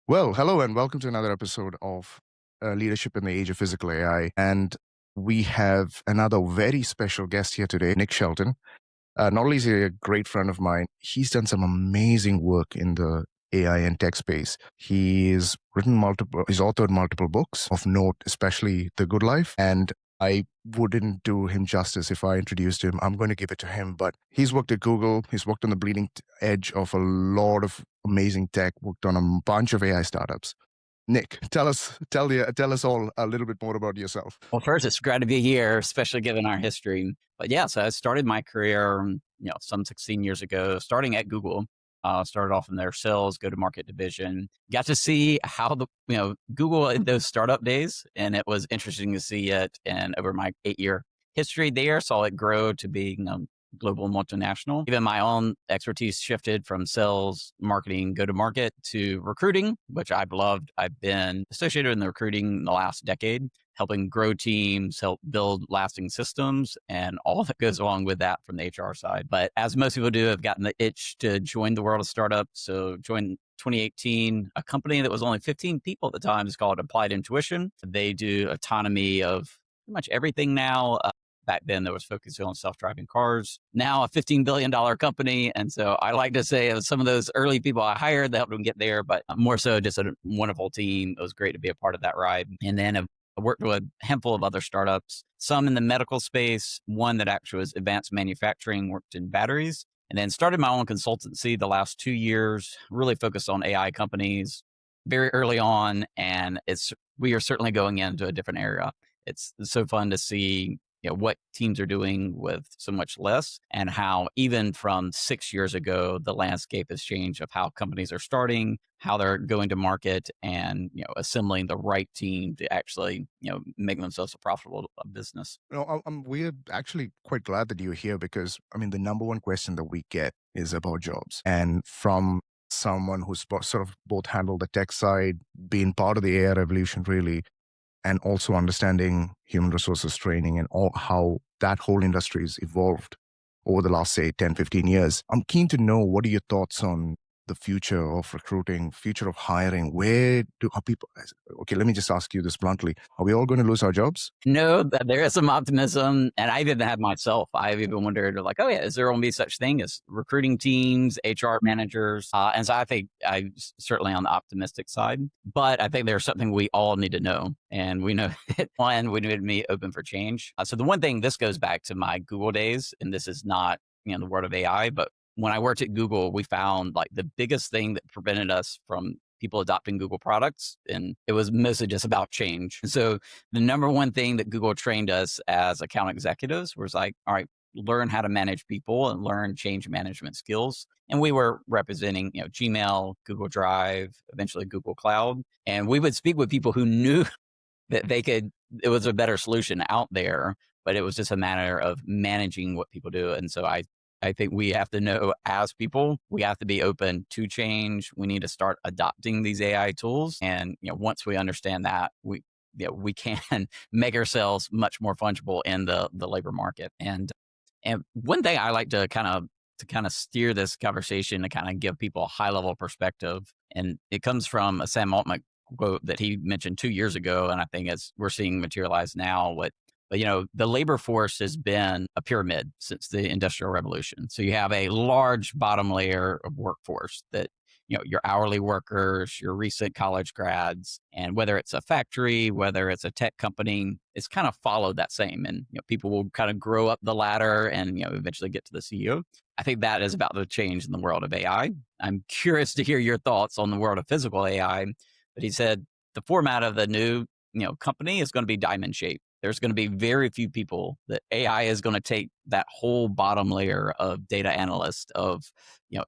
Well, hello and welcome to another episode of Leadership in the Age of Physical AI. And we have another very special guest here today, Nick Shelton. Not only is he a great friend of mine, he's done some amazing work in the AI and tech space. He's authored multiple books of note, especially The Good Life. And I wouldn't do him justice if I introduced him. I'm going to give it to him. But he's worked at Google. He's worked on the bleeding edge of a lot of amazing tech, worked on a bunch of AI startups. Nick, tell us all a little bit more about yourself. Well, first, it's glad to be here, especially given our history. But yeah, so I started my career, some 16 years ago, starting at Google. Started off in their sales, go-to-market division. Got to see how Google in those startup days, and it was interesting to see it. And over my 8-year history there, saw it grow to be, global multinational. Even my own expertise shifted from sales, marketing, go-to-market to recruiting, which I've loved. I've been associated in the recruiting the last decade, helping grow teams, help build lasting systems, and all that goes along with that from the HR side. But as most people do, I've gotten the itch to join the world of startups. So joined 2018, a company that was only 15 people at the time is called Applied Intuition. They do autonomy of pretty much everything now. Back then, there was focusing on self-driving cars. Now, a $15 billion company. And so I like to say it was some of those early people I hired that helped them get there, but more so just a wonderful team. It was great to be a part of that ride. And then I worked with a handful of other startups, some in the medical space, one that actually was advanced manufacturing, worked in batteries, and then started my own consultancy the last 2 years, really focused on AI companies very early on. And we are certainly going into a different area. It's so fun to see what teams are doing with so much less, and how even from 6 years ago, the landscape has changed of how companies are starting, how they're going to market, and assembling the right team to actually make themselves a profitable business. We're actually quite glad that you're here because, I mean, the number one question that we get is about jobs. And from someone who's sort of both handled the tech side, been part of the AI revolution, really, and also understanding human resources training and how that whole industry has evolved over the last, say, 10, 15 years. I'm keen to know, what are your thoughts on the future of recruiting, future of hiring? Okay, let me just ask you this bluntly. Are we all going to lose our jobs? No, there is some optimism. And I even had myself. I've even wondered, like, oh yeah, is there going to be such thing as recruiting teams, HR managers? And so I think I'm certainly on the optimistic side, but I think there's something we all need to know. And we know that, one, we need to be open for change. So the one thing, this goes back to my Google days, and this is not, the world of AI, but when I worked at Google, we found like the biggest thing that prevented us from people adopting Google products, and it was mostly just about change. And so the number one thing that Google trained us as account executives was like, all right, learn how to manage people and learn change management skills. And we were representing, Gmail, Google Drive, eventually Google Cloud. And we would speak with people who knew that it was a better solution out there, but it was just a matter of managing what people do. And so I think we have to know, as people, we have to be open to change. We need to start adopting these AI tools. And, once we understand that, we can make ourselves much more fungible in the labor market. And one thing I like to kind of steer this conversation, to kind of give people a high level perspective. And it comes from a Sam Altman quote that he mentioned 2 years ago. And I think as we're seeing materialize now, but the labor force has been a pyramid since the Industrial Revolution. So you have a large bottom layer of workforce that, your hourly workers, your recent college grads, and whether it's a factory, whether it's a tech company, it's kind of followed that same. And, people will kind of grow up the ladder and, eventually get to the CEO. I think that is about to change in the world of AI. I'm curious to hear your thoughts on the world of physical AI. But he said the format of the new, company is going to be diamond shaped. There's going to be very few people that AI is going to take that whole bottom layer of data analyst, of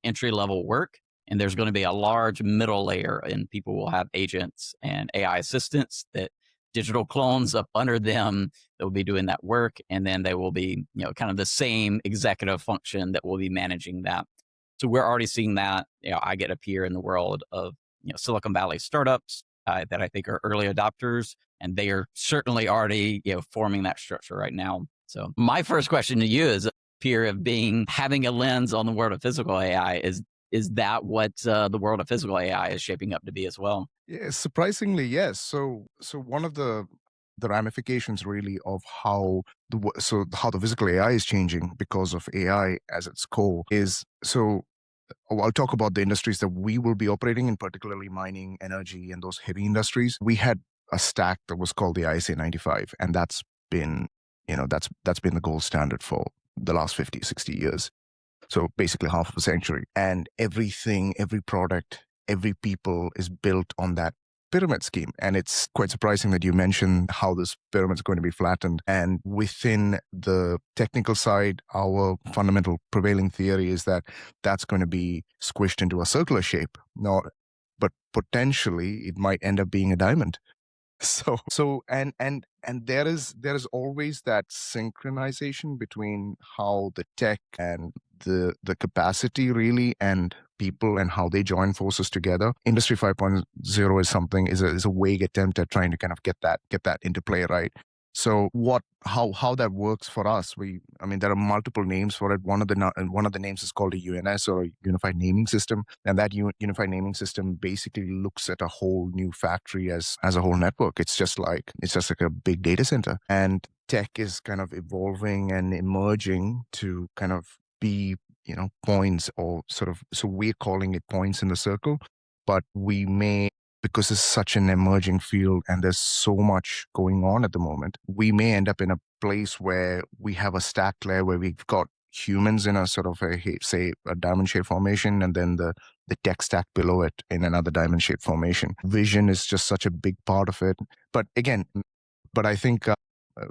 entry level work. And there's going to be a large middle layer, and people will have agents and AI assistants, that digital clones up under them that will be doing that work. And then they will be, kind of the same executive function that will be managing that. So we're already seeing that. I get up here in the world of Silicon Valley startups that I think are early adopters, and they are certainly already forming that structure right now. So my first question to you is, peer of having a lens on the world of physical AI, is Is that what the world of physical AI is shaping up to be as well? Yeah, surprisingly, yes. So one of the ramifications really of how how the physical AI is changing because of AI as its core is I'll talk about the industries that we will be operating in, particularly mining, energy, and those heavy industries. We had a stack that was called the ISA 95, and that's been, that's been the gold standard for the last 50, 60 years. So basically half of a century. And everything, every product, every people is built on that pyramid scheme. And it's quite surprising that you mentioned how this pyramid is going to be flattened. And within the technical side, our fundamental prevailing theory is that that's going to be squished into a circular shape. Not, but potentially it might end up being a diamond. And there is always that synchronization between how the tech and the capacity really and people and how they join forces together. Industry 5.0 is something is a vague attempt at trying to kind of get that into play, right? So how that works for us, I mean there are multiple names for it. One of the names is called a UNS, or a unified naming system, and that unified naming system basically looks at a whole new factory as a whole network. It's just like a big data center, and tech is kind of evolving and emerging to kind of be points, or sort of, so we're calling it points in the circle, but we may, because it's such an emerging field and there's so much going on at the moment, we may end up in a place where we have a stack layer where we've got humans in a sort of say a diamond shaped formation, and then the tech stack below it in another diamond shaped formation. Vision is just such a big part of it. But again, I think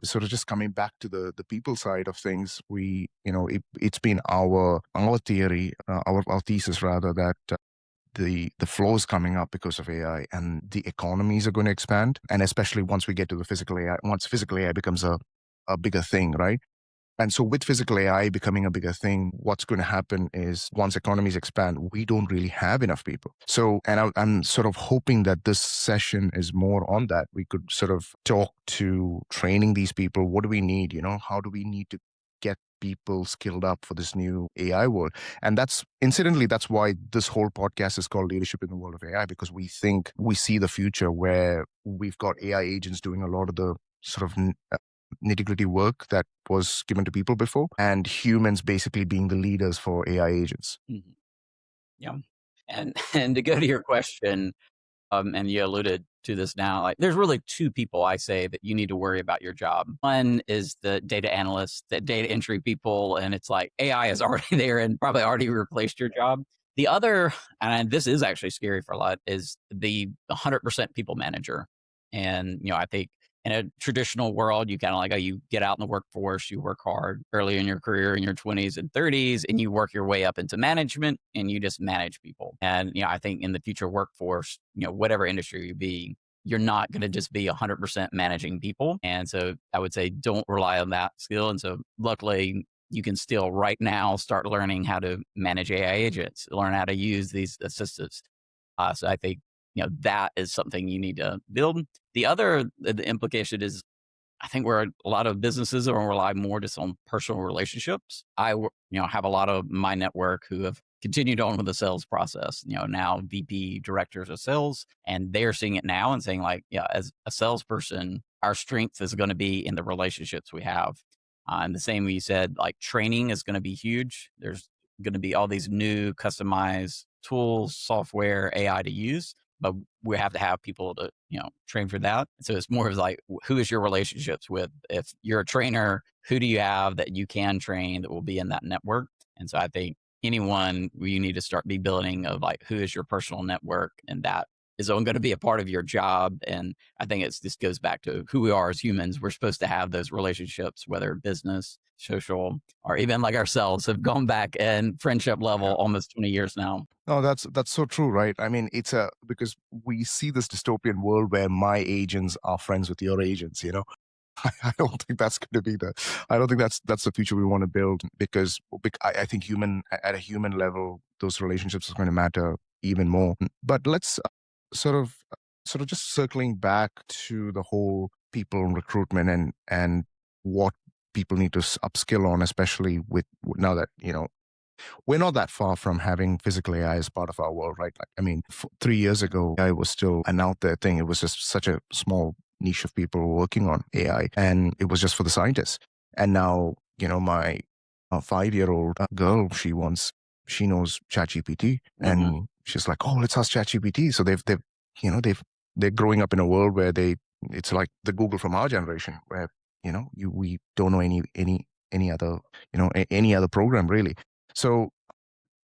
sort of just coming back to the people side of things, it's been our theory, our thesis rather, that the flow is coming up because of AI, and the economies are going to expand. And especially once we get to the physical AI, once physical AI becomes a bigger thing, right? And so with physical AI becoming a bigger thing, what's going to happen is once economies expand, we don't really have enough people. So, and I'm sort of hoping that this session is more on that. We could sort of talk to training these people. What do we need? How do we need to get people skilled up for this new AI world? And that's why this whole podcast is called Leadership in the World of AI, because we think we see the future where we've got AI agents doing a lot of the sort of nitty-gritty work that was given to people before, and humans basically being the leaders for AI agents. Mhm. Yeah. And to go to your question, and you alluded to this now, like there's really two people I say that you need to worry about your job. One is the data analyst, the data entry people, and it's like AI is already there and probably already replaced your job. The other, and this is actually scary for a lot, is the 100% people manager. And, I think in a traditional world, you kind of like, oh, you get out in the workforce, you work hard early in your career in your 20s and 30s, and you work your way up into management and you just manage people. And, I think in the future workforce, whatever industry you be, you're not going to just be 100% managing people. And so I would say don't rely on that skill. And so luckily, you can still right now start learning how to manage AI agents, learn how to use these assistants. So I think, that is something you need to build. The other, the implication is, I think where a lot of businesses are rely more just on personal relationships. Have a lot of my network who have continued on with the sales process, now VP directors of sales, and they're seeing it now and saying like, yeah, as a salesperson, our strength is going to be in the relationships we have. And the same way you said, like training is going to be huge. There's going to be all these new customized tools, software, AI to use, but we have to have people to, train for that. So it's more of like, who is your relationships with? If you're a trainer, who do you have that you can train that will be in that network? And so I think anyone, you need to start be building of like, who is your personal network? And that is going to be a part of your job. And I think this goes back to who we are as humans. We're supposed to have those relationships, whether business, social, or even like ourselves have gone back and friendship level almost 20 years now. No, that's so true, right? I mean, because we see this dystopian world where my agents are friends with your agents. I don't think that's going to be I don't think that's the future we want to build, because I think at a human level, those relationships are going to matter even more. But let's sort of just circling back to the whole people recruitment and what people need to upskill on, especially with now that we're not that far from having physical AI as part of our world, right? Like, I mean, 3 years ago, AI was still an out there thing. It was just such a small niche of people working on AI, and it was just for the scientists. And now, my 5-year-old girl, she knows ChatGPT, and she's like, "Oh, let's ask ChatGPT." So they're growing up in a world where it's like the Google from our generation, where we don't know any other any other program really. So,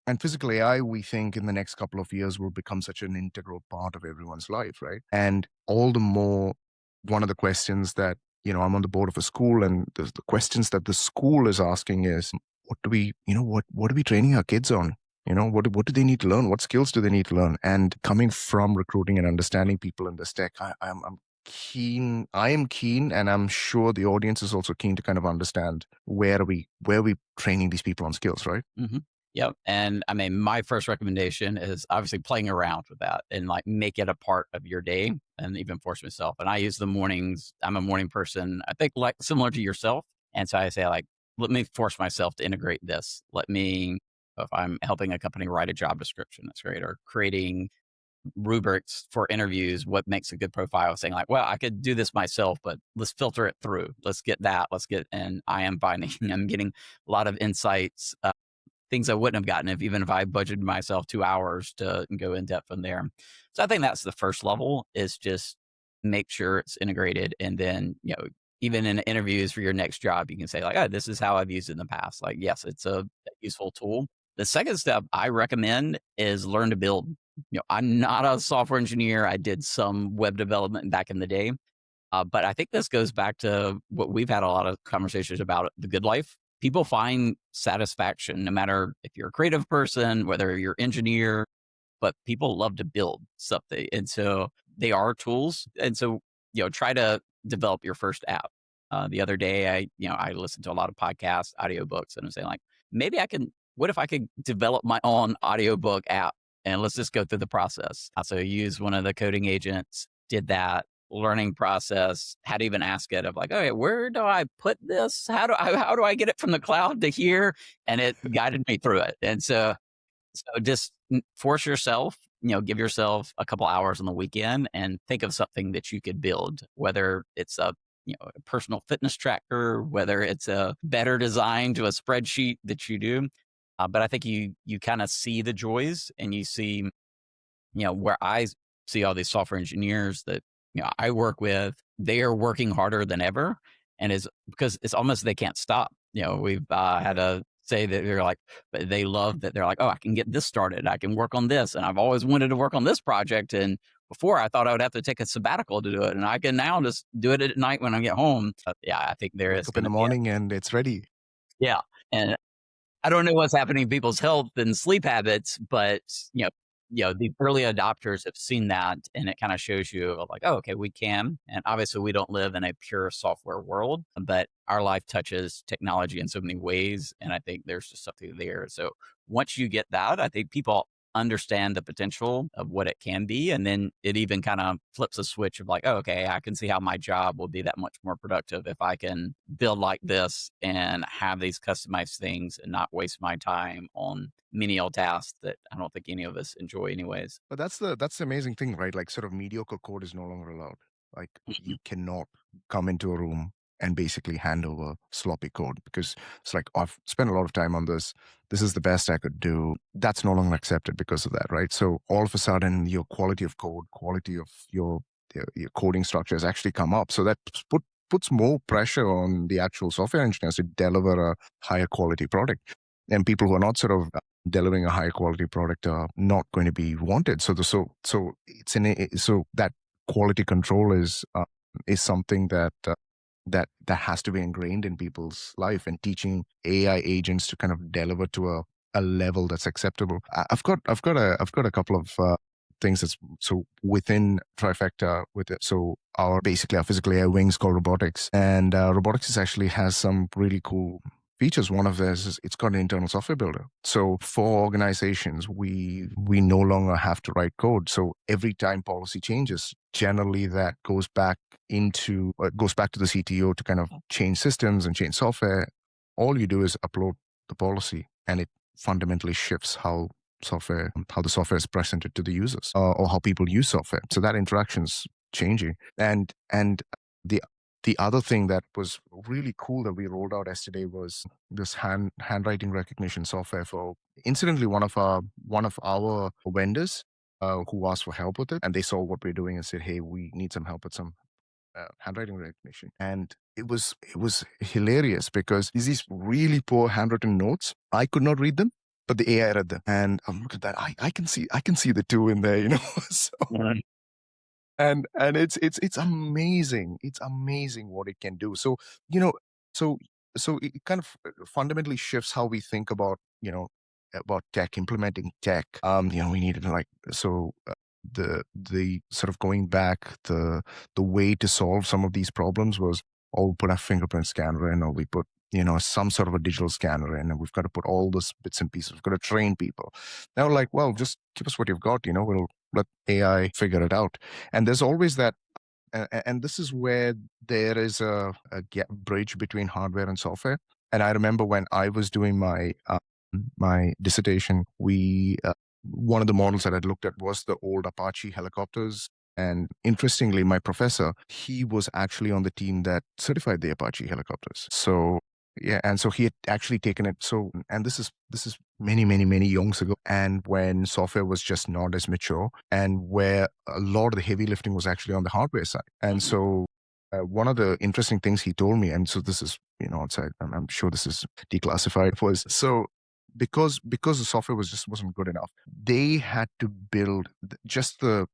and physical AI, we think in the next couple of years will become such an integral part of everyone's life, right? And all the more, one of the questions that, I'm on the board of a school, and the questions that the school is asking is, what are we training our kids on? What do they need to learn? What skills do they need to learn? And coming from recruiting and understanding people in this tech, I'm keen. I am keen, and I'm sure the audience is also keen to kind of understand where are we training these people on skills, right? Mm-hmm. Yep. And I mean, my first recommendation is obviously playing around with that and like make it a part of your day and even force myself. And I use the mornings. I'm a morning person, I think like similar to yourself. And so I say like, let me force myself to integrate this. If I'm helping a company write a job description, that's great. Or creating rubrics for interviews, what makes a good profile, saying like, well, I could do this myself, but let's filter it through. And I'm getting a lot of insights, things I wouldn't have gotten even if I budgeted myself 2 hours to go in depth from there. So I think that's the first level, is just make sure it's integrated. And then, even in interviews for your next job, you can say like, oh, this is how I've used it in the past. Like, yes, it's a useful tool. The second step I recommend is learn to build. I'm not a software engineer. I did some web development back in the day. But I think this goes back to what we've had a lot of conversations about, the good life. People find satisfaction no matter if you're a creative person, whether you're an engineer, but people love to build something. And so they are tools. And so, try to develop your first app. The other day, I listened to a lot of podcasts, audiobooks, and I'm saying like, what if I could develop my own audiobook app, and let's just go through the process. So use one of the coding agents, did that learning process, had to even ask it of like, okay, where do I put this? How do I get it from the cloud to here? And it guided me through it. And so just force yourself, give yourself a couple hours on the weekend and think of something that you could build, whether it's a personal fitness tracker, whether it's a better design to a spreadsheet that you do. But I think you kind of see the joys, and you see, where I see all these software engineers that, I work with, they are working harder than ever. And is because it's almost, they can't stop. We've had to say that they're like, but they love that they're like, oh, I can get this started. I can work on this. And I've always wanted to work on this project. And before I thought I would have to take a sabbatical to do it. And I can now just do it at night when I get home. Yeah, I think there Wake is up in going the to be morning and it's ready. yeah. And I don't know what's happening in people's health and sleep habits, but the early adopters have seen that, and it kind of shows you like, oh, okay, we can. And obviously we don't live in a pure software world, but our life touches technology in so many ways. And I think there's just something there. So once you get that, I think people understand the potential of what it can be. And then it even kind of flips a switch of like, oh, okay, I can see how my job will be that much more productive if I can build like this and have these customized things and not waste my time on menial tasks that I don't think any of us enjoy anyways. But that's the amazing thing, right? Like, sort of mediocre code is no longer allowed. Like, you cannot come into a room and basically hand over sloppy code, because it's like, I've spent a lot of time on this. This is the best I could do. That's no longer accepted because of that, right? So all of a sudden, your quality of code, quality of your coding structure has actually come up. So that puts more pressure on the actual software engineers to deliver a higher quality product. And people who are not sort of delivering a high quality product are not going to be wanted. So that quality control is something that has to be ingrained in people's life, and teaching AI agents to kind of deliver to a level that's acceptable. I've got a couple of things that's so within Tryfecta with it. So our physical AI wings called robotics, and robotics actually has some really cool features. One of those is it's got an internal software builder. So for organizations, we no longer have to write code. So every time policy changes, generally that goes back to the CTO to kind of change systems and change software. All you do is upload the policy, and it fundamentally shifts how the software is presented to the users, or how people use software. So that interaction's changing. And the the other thing that was really cool that we rolled out yesterday was this handwriting recognition software for, incidentally, one of our vendors who asked for help with it, and they saw what we're doing and said, "Hey, we need some help with some handwriting recognition." And it was hilarious because these really poor handwritten notes, I could not read them, but the AI read them. And look at that, I can see the two in there, So, Right. and it's amazing. It's amazing what it can do. So, you know, so so it kind of fundamentally shifts how we think about, about tech, implementing tech. We needed to, like, so the sort of going back, the way to solve some of these problems was, oh, we put our fingerprint scanner in, or we put, some sort of a digital scanner in, and we've got to put all those bits and pieces. We've got to train people. Now, like, well, just give us what you've got, we'll let AI figure it out. And there's always that, and this is where there is a gap bridge between hardware and software. And I remember when I was doing my dissertation, one of the models that I'd looked at was the old Apache helicopters. And interestingly, my professor, he was actually on the team that certified the Apache helicopters. So yeah, and so he had actually taken it. So, and this is many, many, many years ago, and when software was just not as mature, and where a lot of the heavy lifting was actually on the hardware side. And so, one of the interesting things he told me, and so this is, outside, I'm sure this is declassified, was, so because the software wasn't good enough, they had to build just the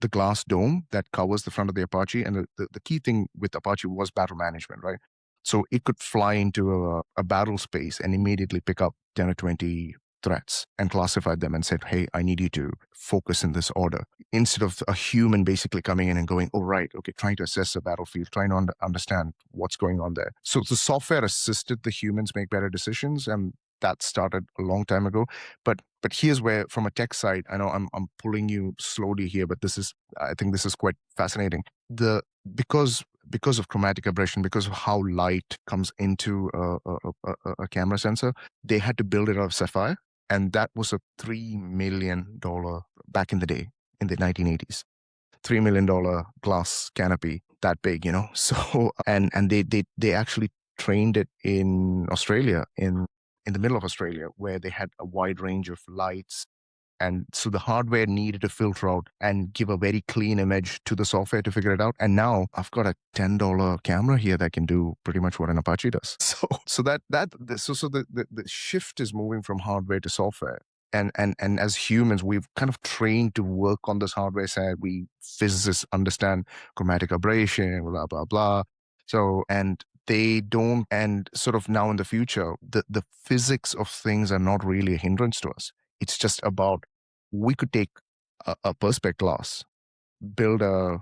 the glass dome that covers the front of the Apache. And the key thing with Apache was battle management, right? So it could fly into a battle space and immediately pick up 10 or 20 threats and classify them and said, hey, I need you to focus in this order. Instead of a human basically coming in and going, oh, right, okay, trying to assess the battlefield, trying to understand what's going on there. So the software assisted the humans make better decisions, and that started a long time ago. But here's where, from a tech side, I know I'm pulling you slowly here, but I think this is quite fascinating. Because of chromatic aberration, because of how light comes into a camera sensor, they had to build it out of sapphire, and that was a $3 million back in the day, in the 1980s. $3 million glass canopy that big, So, and they actually trained it in Australia, in the middle of Australia, where they had a wide range of lights. And so the hardware needed to filter out and give a very clean image to the software to figure it out. And now I've got a $10 camera here that can do pretty much what an Apache does. So the shift is moving from hardware to software. And as humans, we've kind of trained to work on this hardware side. We physicists understand chromatic aberration, blah, blah, blah. So, and they don't, and sort of now in the future, the physics of things are not really a hindrance to us. It's just about, we could take a Perspex glass, build a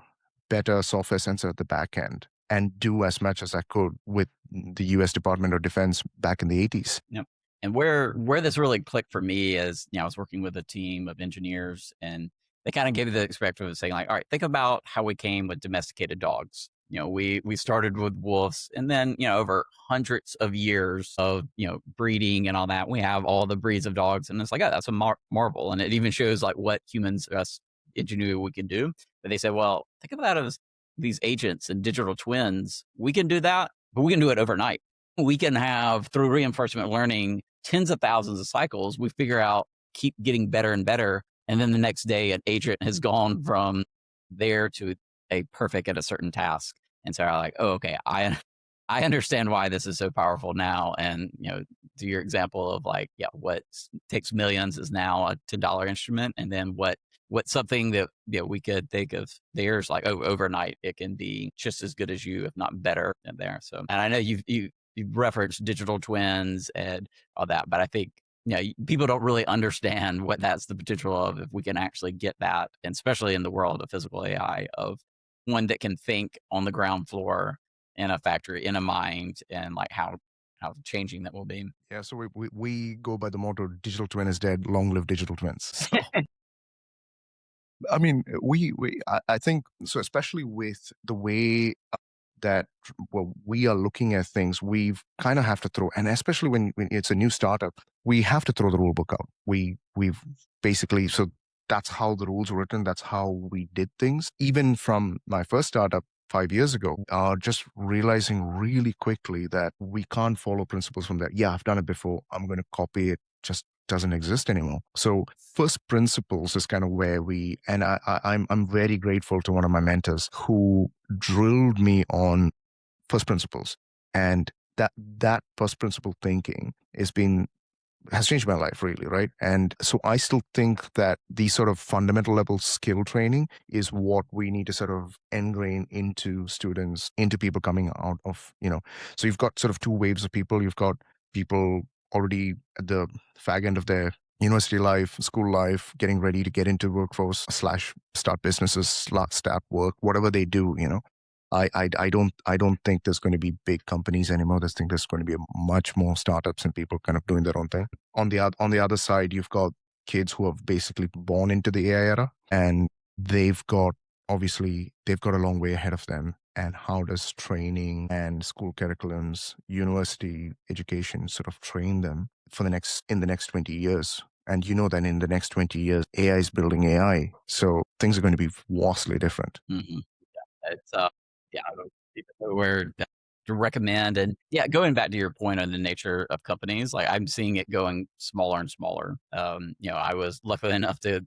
better software sensor at the back end, and do as much as I could with the US Department of Defense back in the 80s. Yep. And where this really clicked for me is, I was working with a team of engineers, and they kind of gave the perspective of saying, like, all right, think about how we came with domesticated dogs. We started with wolves, and then, over hundreds of years of, breeding and all that, we have all the breeds of dogs. And it's like, oh, that's a marvel. And it even shows like what humans, us ingenuity, we can do. But they said, well, think of that as these agents and digital twins. We can do that, but we can do it overnight. We can have, through reinforcement learning, tens of thousands of cycles. We figure out, keep getting better and better. And then the next day, an agent has gone from there to a perfect at a certain task. And so I'm like, oh, okay, I understand why this is so powerful now. And, to your example of like, yeah, what takes millions is now a $10 instrument. And then what's something that we could think of theirs, like, oh, overnight, it can be just as good as you, if not better in there. So, and I know you've referenced digital twins and all that, but I think, people don't really understand what that's the potential of, if we can actually get that, and especially in the world of physical AI, of one that can think on the ground floor in a factory, in a mind, and like how changing that will be. Yeah, so we go by the motto, digital twin is dead, long live digital twins. So, I mean, I think, so especially with the way that well, we are looking at things, we've kind of have to throw, and especially when it's a new startup, we have to throw the rule book out. We've basically, so that's how the rules were written. That's how we did things. Even from my first startup 5 years ago, just realizing really quickly that we can't follow principles from there. Yeah, I've done it before. I'm going to copy it. Just doesn't exist anymore. So first principles is kind of where I'm very grateful to one of my mentors who drilled me on first principles, and that first principle thinking has changed my life really, right? And so I still think that the sort of fundamental level skill training is what we need to sort of ingrain into students, into people coming out of, so you've got sort of two waves of people. You've got people already at the fag end of their university life, school life, getting ready to get into workforce slash start businesses, start work, whatever they do, I don't think there's going to be big companies anymore. I think there's going to be much more startups and people kind of doing their own thing. On the other side, you've got kids who have basically born into the AI era, and they've got a long way ahead of them. And how does training and school curriculums, university education sort of train them in the next 20 years? And you know that in the next 20 years, AI is building AI. So things are going to be vastly different. Mm-hmm. It's yeah, I don't even know where to recommend. And yeah, going back to your point on the nature of companies, like I'm seeing it going smaller and smaller. I was lucky enough to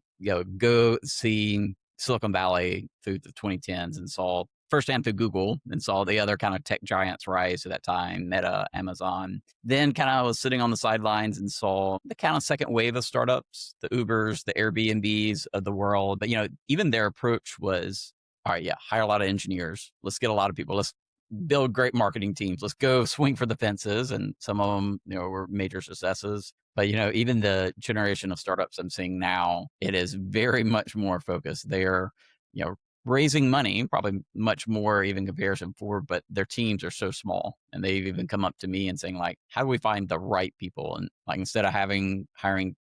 go see Silicon Valley through the 2010s and saw firsthand through Google and saw the other kind of tech giants rise at that time, Meta, Amazon. Then kind of was sitting on the sidelines and saw the kind of second wave of startups, the Ubers, the Airbnbs of the world. But even their approach was, all right, yeah, hire a lot of engineers. Let's get a lot of people. Let's build great marketing teams. Let's go swing for the fences. And some of them, were major successes. But, even the generation of startups I'm seeing now, it is very much more focused. They're, raising money, probably much more even comparison for, but their teams are so small. And they've even come up to me and saying like, how do we find the right people? And like, instead of hiring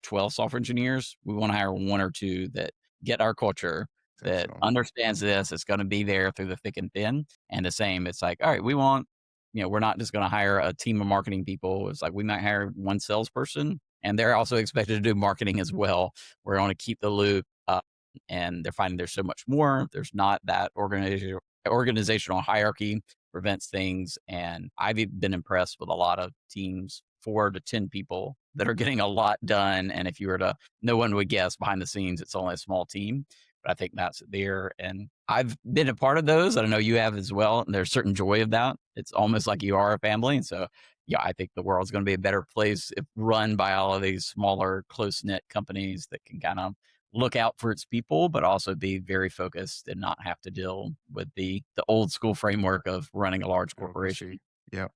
12 software engineers, we want to hire one or two that get our culture, that understands this, it's going to be there through the thick and thin. And the same, it's like, all right, we want, we're not just going to hire a team of marketing people. It's like we might hire one salesperson, and they're also expected to do marketing as well. We're going to keep the loop up, and they're finding there's so much more. There's not that organizational hierarchy prevents things. And I've been impressed with a lot of teams, 4 to 10 people that are getting a lot done. And if you were to, no one would guess behind the scenes, it's only a small team. But I think that's there. And I've been a part of those. I know you have as well. And there's certain joy of that. It's almost like you are a family. And so, yeah, I think the world's going to be a better place if run by all of these smaller, close-knit companies that can kind of look out for its people, but also be very focused and not have to deal with the old school framework of running a large corporation. Yeah.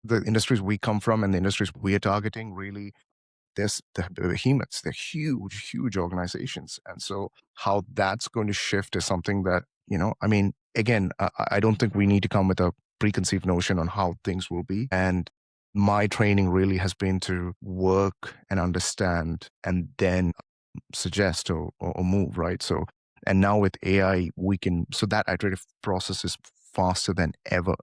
The industries we come from and the industries we are targeting really, the behemoths, they're huge, huge organizations. And so how that's going to shift is something that, again, I don't think we need to come with a preconceived notion on how things will be. And my training really has been to work and understand and then suggest or move, right? So, and now with AI, so that iterative process is faster than ever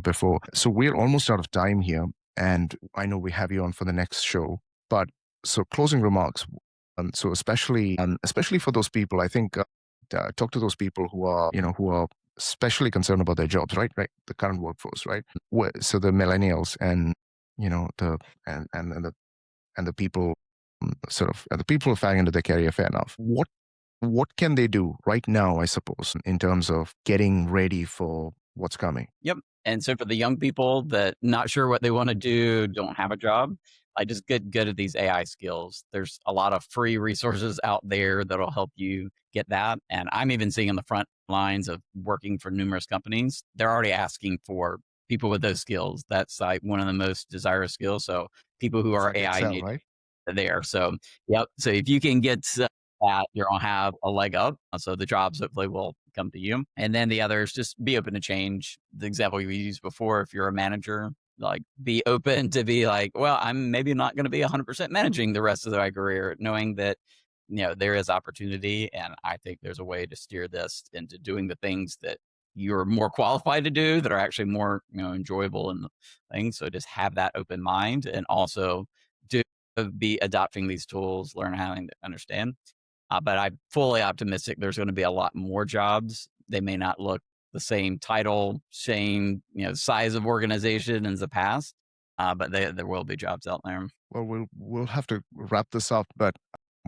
before. So we're almost out of time here. And I know we have you on for the next show, but so closing remarks. So especially for those people, I think talk to those people who are especially concerned about their jobs, right? Right, the current workforce, right? So the millennials and the people the people who are falling into their career. Fair enough. What can they do right now, I suppose, in terms of getting ready for what's coming? Yep. And so for the young people that not sure what they want to do, don't have a job, I just get good at these AI skills. There's a lot of free resources out there that'll help you get that. And I'm even seeing on the front lines of working for numerous companies, they're already asking for people with those skills. That's like one of the most desirous skills. So people who are AI Excel, native right? there. So, yep. So if you can get that, you're going to have a leg up. So the jobs hopefully will come to you. And then the others, just be open to change. The example you used before, if you're a manager, like be open to be like, well, I'm maybe not going to be 100% managing the rest of my career, knowing that, there is opportunity. And I think there's a way to steer this into doing the things that you're more qualified to do that are actually more, enjoyable and things. So just have that open mind and also do be adopting these tools, learn how to understand. But I'm fully optimistic there's going to be a lot more jobs. They may not look the same title, same size of organization as the past, but there will be jobs out there. Well, we'll have to wrap this up, but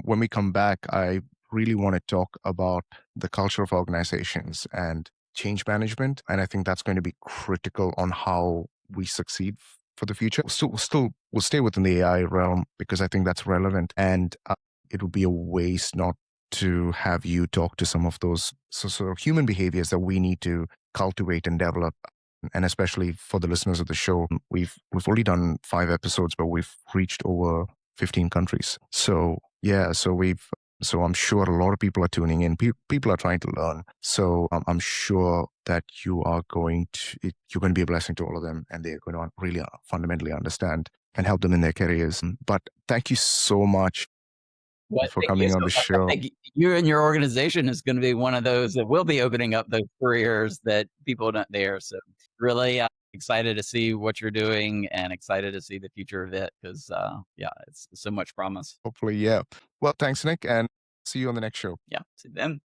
when we come back, I really want to talk about the culture of organizations and change management, and I think that's going to be critical on how we succeed for the future. We'll stay within the AI realm because I think that's relevant, and it would be a waste not to have you talk to some of those sort of human behaviors that we need to cultivate and develop. And especially for the listeners of the show, we've only done 5 episodes, but we've reached over 15 countries. So yeah, so I'm sure a lot of people are tuning in. People are trying to learn. So I'm sure that you're going to be a blessing to all of them, and they're going to really fundamentally understand and help them in their careers. But thank you so much Well, for thank you coming on so the much. I show. think you and your organization is going to be one of those that will be opening up those careers that people don't dare. So really excited to see what you're doing and excited to see the future of it because, yeah, it's so much promise. Hopefully, yeah. Well, thanks, Nick, and see you on the next show. Yeah, see them.